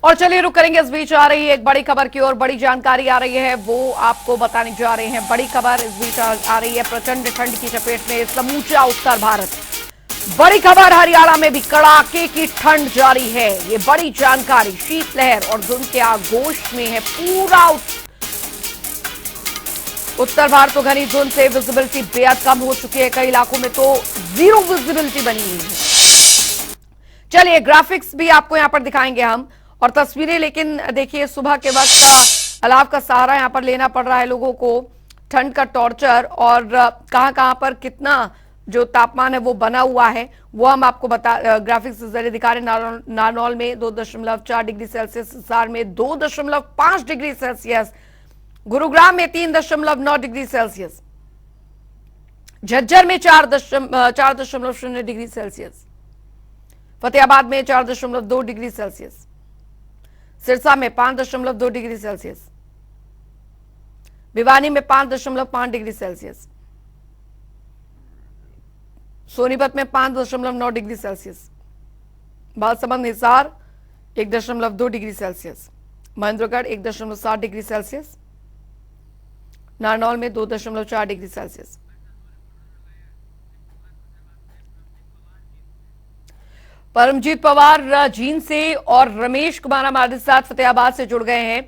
और चलिए रुक करेंगे, इस बीच आ रही है एक बड़ी खबर की ओर। बड़ी जानकारी आ रही है, वो आपको बताने जा रहे हैं। बड़ी खबर इस बीच आ रही है, प्रचंड ठंड की चपेट में समूचा उत्तर भारत। बड़ी खबर, हरियाणा में भी कड़ाके की ठंड जारी है। ये बड़ी जानकारी, शीतलहर और धुंध के आगोश में है पूरा उत्तर भारत। तो घनी धुंध से विजिबिलिटी बेहद कम हो चुकी है, कई इलाकों में तो जीरो विजिबिलिटी बनी हुई है। चलिए ग्राफिक्स भी आपको यहां पर दिखाएंगे हम, और तस्वीरें। लेकिन देखिए, सुबह के वक्त अलाव का सहारा यहां पर लेना पड़ रहा है लोगों को, ठंड का टॉर्चर, और कहां कहां पर कितना जो तापमान है वो बना हुआ है वो हम आपको ग्राफिक्स के जरिए दिखा रहे हैं। नारनौल में 2.4 डिग्री सेल्सियस, हिसार में 2.5 डिग्री सेल्सियस, गुरुग्राम में 3.9 डिग्री सेल्सियस, झज्जर में 4.0 डिग्री सेल्सियस, फतेहाबाद में 4.2 डिग्री सेल्सियस, सिरसा में 5.2 डिग्री सेल्सियस, भिवानी में 5.5 डिग्री सेल्सियस, सोनीपत में 5.9 degree Celsius, Balsamand Hisar 1.2 degree Celsius, Mahendragarh 1.7 degree Celsius, Narnaul में 2.4 डिग्री सेल्सियस। परमजीत पवार जींद से और रमेश कुमार हमारे साथ फतेहाबाद से जुड़ गए हैं।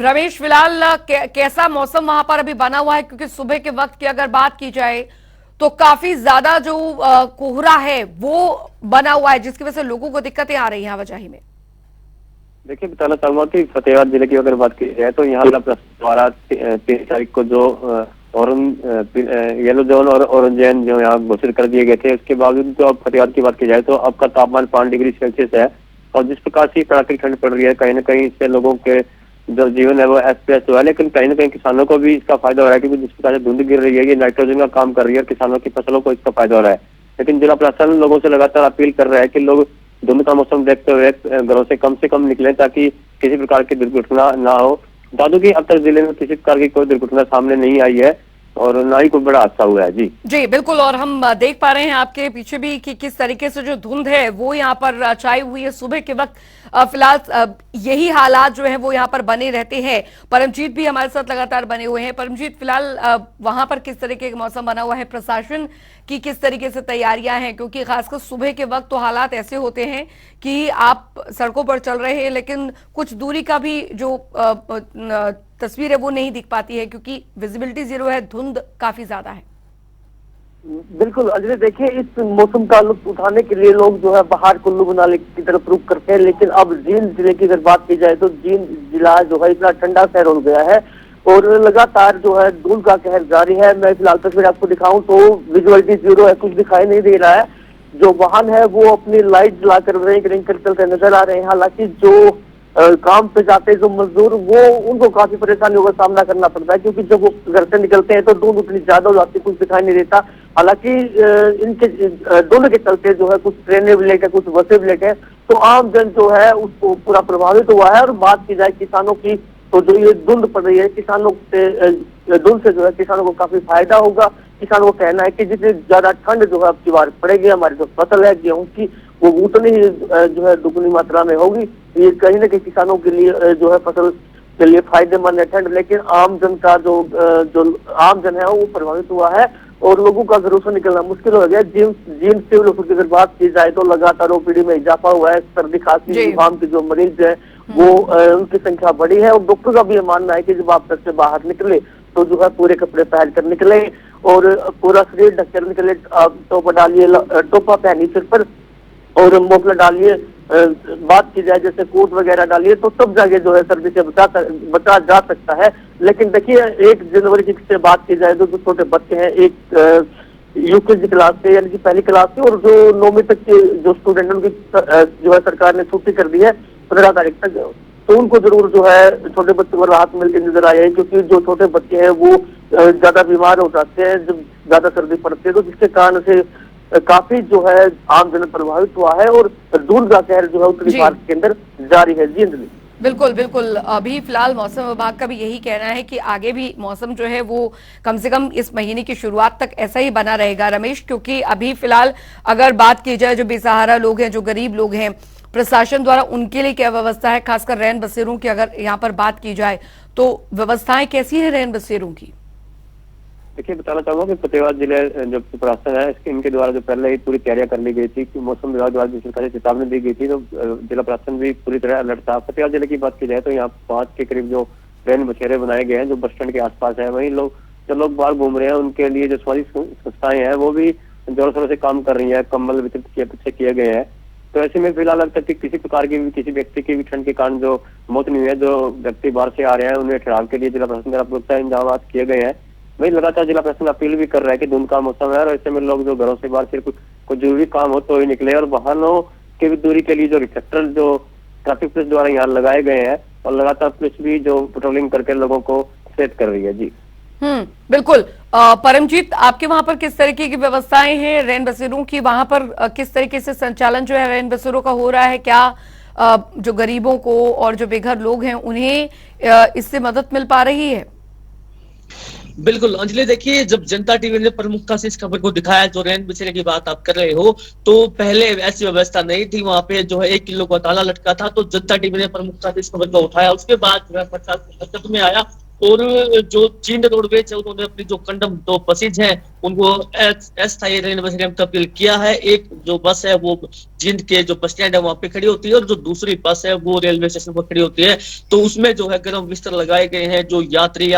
रमेश, फिलहाल कैसा मौसम वहां पर अभी बना हुआ है? क्योंकि सुबह के वक्त की अगर बात की जाए तो काफी ज्यादा जो कोहरा है वो बना हुआ है, जिसकी वजह से लोगों को दिक्कतें आ रही हैं आवाजाही में। देखिए, बताना चाहूंगा कि फतेहाबाद जिले की अगर बात की जाए तो यहाँ द्वारा 3 तारीख को जो येलो जोन और ऑरेंज जोन जो यहाँ घोषित कर दिए गए थे, उसके बावजूद तो अब फतेहाबाद की बात की जाए तो अब का तापमान 5 डिग्री सेल्सियस है। और जिस प्रकार से कड़ाके ठंड पड़ रही है, कहीं ना कहीं इससे लोगों के जो जीवन है वो अस्त हुआ है। लेकिन कहीं ना कहीं किसानों को भी इसका फायदा हो रहा है, क्योंकि जिस प्रकार से धुंध गिर रही है ये नाइट्रोजन का काम कर रही है और किसानों की फसलों को इसका फायदा हो रहा है। लेकिन जिला प्रशासन लोगों से लगातार अपील कर रहा है कि लोग धुंध का मौसम देखते हुए घरों से कम निकलें, ताकि किसी प्रकार की दुर्घटना ना हो। दादू की अब तक जिले में किसी प्रकार की कोई दुर्घटना सामने नहीं आई है और ना ही कोई बड़ा हादसा हुआ है। जी बिल्कुल, और हम देख पा रहे हैं आपके पीछे भी कि किस तरीके से जो धुंध है वो यहाँ पर छाई हुई है सुबह के वक्त। फिलहाल यही हालात जो है वो यहाँ पर बने रहते हैं। परमजीत भी हमारे साथ लगातार बने हुए हैं। परमजीत, फिलहाल वहां पर किस तरीके का मौसम बना हुआ है? प्रशासन की किस तरीके से तैयारियां हैं? क्योंकि खासकर सुबह के वक्त तो हालात ऐसे होते हैं कि आप सड़कों पर चल रहे हैं लेकिन कुछ दूरी का भी जो तस्वीर है वो नहीं दिख पाती है, क्योंकि विजिबिलिटी जीरो है, धुंध काफी ज्यादा है। बिल्कुल अजय, देखिए इस मौसम का लुत्फ उठाने के लिए लोग जो है बाहर कुल्लू मनाली की तरफ रुख करते हैं। लेकिन अब जींद जिले की अगर बात की जाए तो जींद जिला जो है इतना ठंडा शहर हो गया है और लगातार जो है धूल का कहर जारी है। मैं फिलहाल तस्वीर आपको दिखाऊं तो विजुअलिटी जीरो है, कुछ दिखाई नहीं दे रहा है। जो वाहन है वो अपनी लाइट जलाकर रेंग कर चलते नजर आ रहे हैं। हालांकि जो काम पे जाते हैं जो मजदूर, वो उनको काफी परेशानियों का सामना करना पड़ता है, क्योंकि जब वो घर से निकलते हैं तो धूल उतनी ज्यादा हो जाती है, कुछ दिखाई नहीं देता। हालांकि इनके दोनों के चलते जो है कुछ ट्रेनें भी लेट है, कुछ बसें भी लेट है, तो आम जन जो है उसको पूरा प्रभावित हुआ है। और बात की जाए किसानों की तो जो ये धुंध पड़ रही है, किसानों से धुंध से जो है किसानों को काफी फायदा होगा। किसानों को कहना है कि जितनी ज्यादा ठंड जो है अब की बार पड़ेगी, हमारी जो फसल है गेहूं की वो उतनी ही जो है दुगनी मात्रा में होगी। ये कहीं ना कहीं किसानों के लिए जो है फसल के लिए फायदेमंद है ठंड। लेकिन आम जन का जो आम जन है वो प्रभावित हुआ है और लोगों का घरों से निकलना मुश्किल हो गया। जींद सिविल हॉस्पिटल की अगर बात की जाए तो लगातार ओपीडी में इजाफा हुआ है। सर्दी खांसी जुकाम के जो मरीज है वो उनकी संख्या बढ़ी है और डॉक्टर का भी ये मानना है कि जब आप घर से बाहर निकले तो जो है पूरे कपड़े पहन कर निकले और पूरा शरीर ढककर निकले। टोपा डालिए, टोपा पहनिए सिर पर और मोफलर डालिए। बात की जाए जैसे कोट वगैरह डालिए तो सब जगह जो है सर्दी से बचा जा सकता है। लेकिन देखिए 1 जनवरी की से बात की जाए तो जो छोटे बच्चे हैं, एक यूकेजी क्लास से यानी कि पहली क्लास से, और जो 9वीं तक के जो स्टूडेंट उनकी जो है सरकार ने छुट्टी कर दी है 15 तारीख तक, तो उनको जरूर जो है छोटे बच्चों को राहत मिलकर नजर आई है। क्योंकि जो छोटे बच्चे हैं वो ज्यादा बीमार हो जाते हैं जब ज्यादा सर्दी पड़ती है, तो जिसके कारण से काफी जो है आम जन प्रभावित हुआ है और धूल का कहर जो है उत्तरी भारत के अंदर जारी है। जी अंजलि, बिल्कुल अभी फिलहाल मौसम विभाग का भी यही कहना है कि आगे भी मौसम जो है वो कम से कम इस महीने की शुरुआत तक ऐसा ही बना रहेगा। रमेश, क्योंकि अभी फिलहाल अगर बात की जाए जो बेसहारा लोग हैं, जो गरीब लोग हैं, प्रशासन द्वारा उनके लिए क्या व्यवस्था है, खासकर रैन बसेरों की अगर यहाँ पर बात की जाए तो व्यवस्थाएं कैसी है रैन बसेरों की? देखिए, बताना चाहूंगा कि फतेहाबाद जिले जो प्रशासन है इनके द्वारा जो पहले ही पूरी तैयारियां कर ली गई थी कि मौसम विभाग द्वारा जिस प्रकार से चेतावनी दी गई थी, तो जिला प्रशासन भी पूरी तरह अलर्ट था। फतेहाबाद जिले की बात की जाए तो यहाँ 5 के करीब जो रैन बसेरे बनाए गए हैं जो बस स्टैंड के आसपास है। वहीं जो लोग बाहर घूम रहे हैं उनके लिए जो समाजिक संस्थाएं हैं वो भी जोरों शोरों से काम कर रही है, कंबल वितरित किए गए हैं। तो ऐसे में फिलहाल अब तक किसी प्रकार की भी किसी व्यक्ति की भी ठंड के कारण जो मौत नहीं हुई है। जो व्यक्ति बाहर से आ रहे हैं उन्हें ठहराव के लिए जिला प्रशासन द्वारा पुख्ता इंतजाम किए गए हैं। वही लगातार जिला प्रशासन अपील भी कर रहा है कि धुंध का मौसम है और ऐसे में लोग जो घरों से बाहर सिर्फ कोई जरूरी काम हो तो ही निकले, और वाहनों की भी दूरी के लिए जो रिफ्लेक्टर जो ट्रैफिक पुलिस द्वारा यहाँ लगाए गए हैं और लगातार पुलिस भी जो पेट्रोलिंग करके लोगों को सचेत कर रही है। जी बिल्कुल। परमजीत, आपके वहां पर किस तरीके की व्यवस्थाएं हैं रैन बसेरों की? वहां पर किस तरीके से संचालन जो है रैन बसेरों का हो रहा है? क्या जो गरीबों को और जो बेघर लोग हैं उन्हें इससे मदद मिल पा रही है? बिल्कुल अंजलि, देखिए जब जनता टीवी ने प्रमुखता से इस खबर को दिखाया, जो रैन बसेरे की बात आप कर रहे हो, तो पहले ऐसी व्यवस्था नहीं थी। वहां पे जो है 1 किलो का ताला लटका था, तो जनता टीवी ने प्रमुखता से इस खबर को उठाया। उसके बाद जो है प्रशासन हरकत में आया और जो चीन रोडवेज है उन्होंने अपनी जो कंडम दो बसेज हैं उनको अस्थायी रैन बसेरे में तब्दील किया है। एक जो बस है वो जींद के जो बस स्टैंड है वहां पे खड़ी होती है और जो दूसरी बस है वो रेलवे स्टेशन पर खड़ी होती है। तो उसमें जो है गर्म बिस्तर लगाए गए हैं। जो यात्री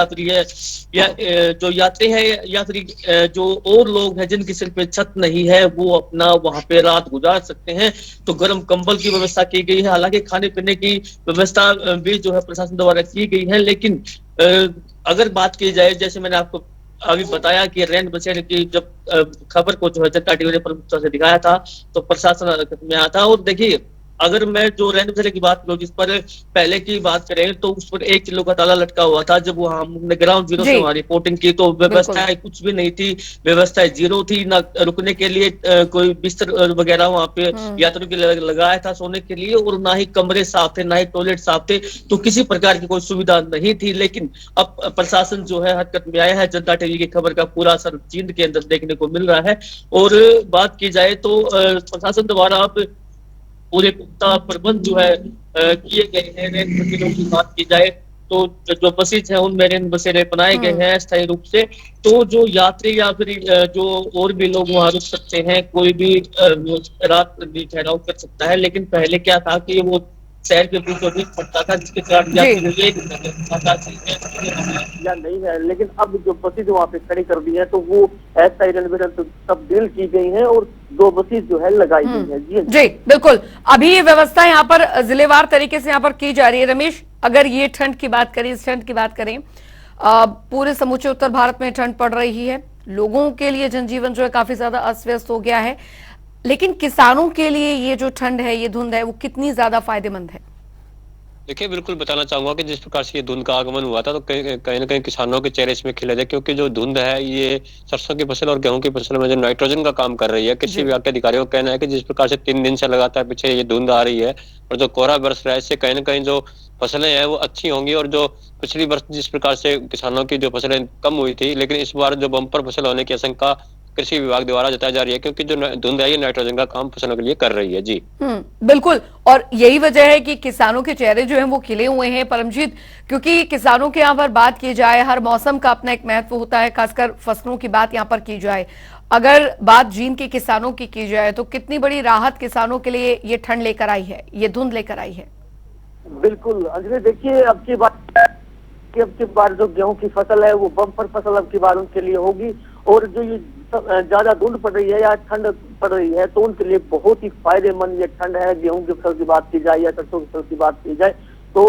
है यात्री जो और लोग हैं जिनकी सिर पे छत नहीं है वो अपना वहां पे रात गुजार सकते हैं। तो गर्म कंबल की व्यवस्था की गई है। हालांकि खाने पीने की व्यवस्था भी जो है प्रशासन द्वारा की गई है, लेकिन अगर बात की जाए, जैसे मैंने आपको अभी बताया कि रैन बसेरे की जब खबर को जो है जनता टीवी ने प्रमुखता से दिखाया था तो प्रशासन हरकत में आया था। और देखिए, अगर मैं जो रैन बसेरे की बात करूं जिस पर पहले की बात करें तो उस पर 1 किलो का ताला लटका हुआ था। जब वो हमने ग्राउंड जीरो से वहां रिपोर्टिंग की तो व्यवस्थाएं कुछ भी नहीं थी, व्यवस्थाएं जीरो थी। ना रुकने के लिए कोई बिस्तर वगैरह वहां पे यात्रियों के लिए लगाया था सोने के लिए, और ना ही कमरे साफ थे, ना ही टॉयलेट साफ थे। तो किसी प्रकार की कोई सुविधा नहीं थी। लेकिन अब प्रशासन जो है हरकत में आया है। जनता टीवी की खबर का पूरा असर जींद के अंदर देखने को मिल रहा है। और बात की जाए तो प्रशासन द्वारा अब पूरे पुख्ता प्रबंध जो है किए गए हैं। रैन बसेरों की बात की जाए तो जो बसेज है उनमें रैन बसेरे बनाए गए हैं स्थायी रूप से। तो जो यात्री या फिर जो और भी लोग वहां रुक सकते हैं, कोई भी रात भी ठहराव कर सकता है। लेकिन पहले क्या था कि वो शहर के बीचों बीच पड़ता था, जिसके कारण या नहीं है। लेकिन अब जो बसेज वहाँ पे खड़ी कर दी है तो वो अस्थायी रैन बसेरे तब्दील की गई है और 2 बसेज जो है लगाई गई है। जी बिल्कुल। अभी ये व्यवस्था यहाँ पर जिलेवार तरीके से यहाँ पर की जा रही है। रमेश, अगर ये ठंड की बात करें, इस ठंड की बात करें, पूरे समूचे उत्तर भारत में ठंड पड़ रही है, लोगों के लिए जनजीवन जो है काफी ज्यादा अस्त व्यस्त हो गया है, लेकिन किसानों के लिए ये जो ठंड है, ये धुंध है, वो कितनी ज्यादा फायदेमंद है? देखिए, बिल्कुल बताना चाहूंगा कि जिस प्रकार से ये धुंध का आगमन हुआ था तो कहीं ना कहीं किसानों के चेहरे इसमें खिले थे, क्योंकि जो धुंध है ये सरसों की फसल और गेहूं की फसल में जो नाइट्रोजन का काम कर रही है। कृषि विभाग के अधिकारियों का कहना है कि जिस प्रकार से 3 दिन से लगातार पीछे ये धुंध आ रही है और जो कोहरा बरस रहा है, इससे कहीं ना कहीं जो फसलें हैं वो अच्छी होंगी। और जो पिछली वर्ष जिस प्रकार से किसानों की जो फसलें कम हुई थी, लेकिन इस बार जो बम्पर फसल होने की आशंका कृषि विभाग द्वारा जताई जा रही है, क्योंकि जो धुंध है ये नाइट्रोजन का काम फसलों के लिए कर रही है। जी बिल्कुल। और यही वजह है कि किसानों के चेहरे जो हैं वो खिले हुए हैं परमजीत, क्योंकि किसानों के यहाँ पर बात की जाए, हर मौसम का अपना एक महत्व होता है, खासकर फसलों की बात यहाँ पर की जाए। अगर बात जींद के किसानों की जाए तो कितनी बड़ी राहत किसानों के लिए ये ठंड लेकर आई है, ये धुंध लेकर आई है? बिल्कुल अंजलि, देखिए अब की बार जो गेहूं की फसल है वो बम्पर फसल अब की बार उनके लिए होगी। और जो ये ज्यादा धुंध पड़ रही है या ठंड पड़ रही है तो उनके लिए बहुत ही फायदेमंद ये ठंड है। गेहूं की फसल की बात की जाए या सरसों की फसल की बात की जाए तो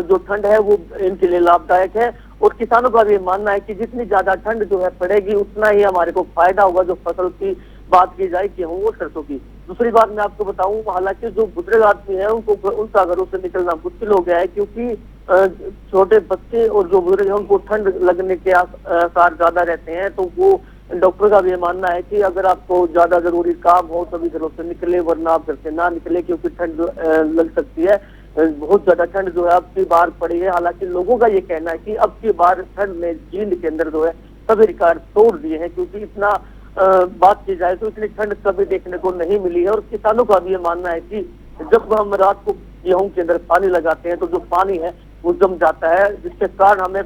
जो ठंड है वो इनके लिए लाभदायक है। और किसानों का भी मानना है कि जितनी ज्यादा ठंड जो है पड़ेगी उतना ही हमारे को फायदा होगा। जो फसल की बात की जाए गेहूं और सरसों की। दूसरी बात मैं आपको बताऊं, हालांकि जो बुजुर्ग आदमी है उनको उनका घरों से निकलना मुश्किल हो गया है, क्योंकि छोटे बच्चे और जो बुजुर्ग है उनको ठंड लगने के आसार ज्यादा रहते हैं। तो वो डॉक्टर का भी मानना है कि अगर आपको ज्यादा जरूरी काम हो तभी घरों से निकले, वरना आप घर से ना निकले, क्योंकि ठंड लग सकती है। बहुत ज्यादा ठंड जो है अब की बार पड़ी है। हालांकि लोगों का ये कहना है कि अब की बार ठंड ने जींद के अंदर जो है सभी रिकॉर्ड तोड़ दिए हैं, क्योंकि इतना बात की जाए तो इतनी ठंड कभी देखने को नहीं मिली है। और किसानों का भी ये मानना है कि जब हम रात को गेहूं के अंदर पानी लगाते हैं तो जो पानी है वो जम जाता है, जिसके कारण हमें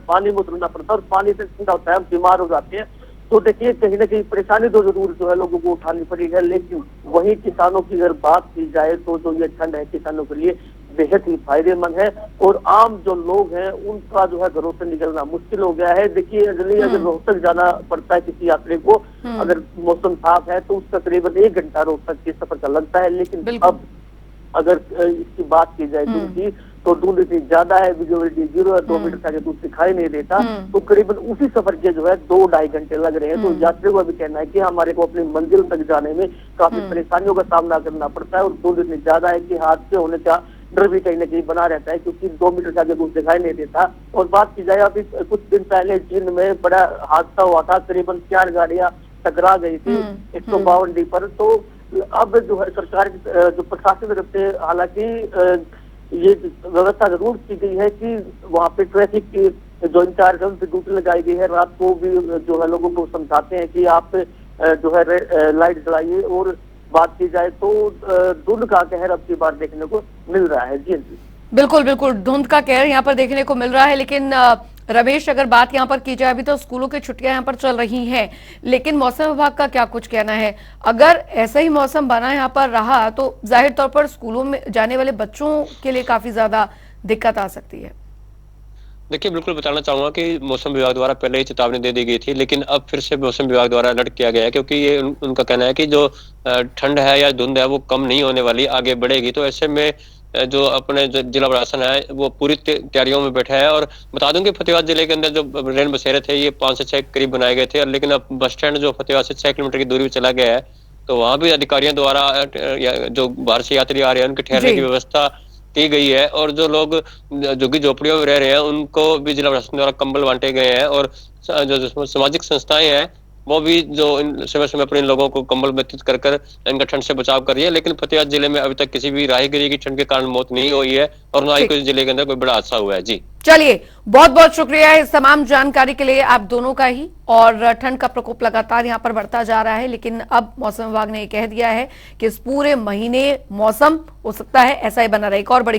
पानी में उतरना पड़ता है और पानी से ठंडा होता है, हम बीमार हो जाते हैं। तो देखिए कहीं ना कहीं परेशानी तो जरूर जो है लोगों को उठानी पड़ी है, लेकिन वही किसानों की अगर बात की जाए तो जो ये ठंड है किसानों के लिए बेहद ही फायदेमंद है और आम जो लोग हैं उनका जो है घरों से निकलना मुश्किल हो गया है। देखिए अगर रोहतक जाना पड़ता है किसी यात्री को, अगर मौसम साफ है तो उसका करीबन 1 घंटा रोहतक के सफर का लगता है, लेकिन अब अगर इसकी बात की जाए दूध तो धुंध इतनी ज्यादा है, विजिबिलिटी 0 है, 2 मीटर से आगे दूध दिखाई नहीं देता, तो करीबन उसी सफर के जो है 2-2.5 घंटे लग रहे हैं। तो यात्रियों का भी कहना है कि हमारे को अपनी मंजिल तक जाने में काफी परेशानियों का सामना करना पड़ता है और धुंध इतनी ज्यादा है कि हादसे होने का डर भी कहीं ना कहीं बना रहता है, क्योंकि 2 मीटर से आगे दूध दिखाई नहीं देता। और बात की जाए अभी कुछ दिन पहले जींद में बड़ा हादसा हुआ था, करीबन 4 गाड़ियां टकरा गई थी 152D पर। तो अब जो है सरकार जो प्रशासन की तरफ से हालांकि ये व्यवस्था जरूर की गई है कि वहाँ पे ट्रैफिक की जो इंचार्ज है उनसे ड्यूटी लगाई गई है, रात को भी जो है लोगों को समझाते हैं कि आप जो है लाइट जलाइए। और बात की जाए तो धुंध का कहर अब की बार देखने को मिल रहा है। जी बिल्कुल बिल्कुल, धुंध का कहर यहाँ पर देखने को मिल रहा है। लेकिन रमेश, अगर बात यहाँ पर की जाए, अभी तो स्कूलों की छुट्टियां यहाँ पर चल रही हैं, लेकिन मौसम विभाग का क्या कुछ कहना है? अगर ऐसा ही मौसम बना यहाँ पर रहा तो जाहिर तौर पर स्कूलों में जाने वाले बच्चों के लिए काफी ज्यादा दिक्कत आ सकती है। देखिए, बिल्कुल बताना चाहूंगा कि मौसम विभाग द्वारा पहले ही चेतावनी दे दी गई थी, लेकिन अब फिर से मौसम विभाग द्वारा अलर्ट किया गया है, क्योंकि ये उनका कहना है कि जो ठंड है या धुंध है वो कम नहीं होने वाली, आगे बढ़ेगी। तो ऐसे में जो अपने जो जिला प्रशासन है वो पूरी तैयारियों में बैठा है। और बता दूं कि फतेहाबाद जिले के अंदर जो रेल बसेरे थे ये 5 से 6 करीब बनाए गए थे, लेकिन अब बस स्टैंड जो फतेहाबाद से 6 किलोमीटर की दूरी पर चला गया है, तो वहां भी अधिकारियों द्वारा जो बाहर से यात्री आ रहे हैं उनके ठहरने की व्यवस्था की गई है। और जो लोग झुग्गी झोपड़ियों में रह रहे हैं उनको भी जिला प्रशासन द्वारा कंबल बांटे गए हैं। और जो सामाजिक संस्थाएं हैं वो भी जो समय समय पर इन लोगों को कंबल वितरित कर कर इनका ठंड से बचाव कर रही है। लेकिन फतेहाबाद जिले में अभी तक किसी भी राहगीरी की ठंड के कारण मौत नहीं हुई है और ना ही कोई जिले के अंदर कोई बड़ा हादसा हुआ है। जी चलिए, बहुत बहुत शुक्रिया इस तमाम जानकारी के लिए आप दोनों का ही। और ठंड का प्रकोप लगातार यहाँ पर बढ़ता जा रहा है, लेकिन अब मौसम विभाग ने कह दिया है कि इस पूरे महीने मौसम हो सकता है ऐसा ही बना रहे। एक और बड़ी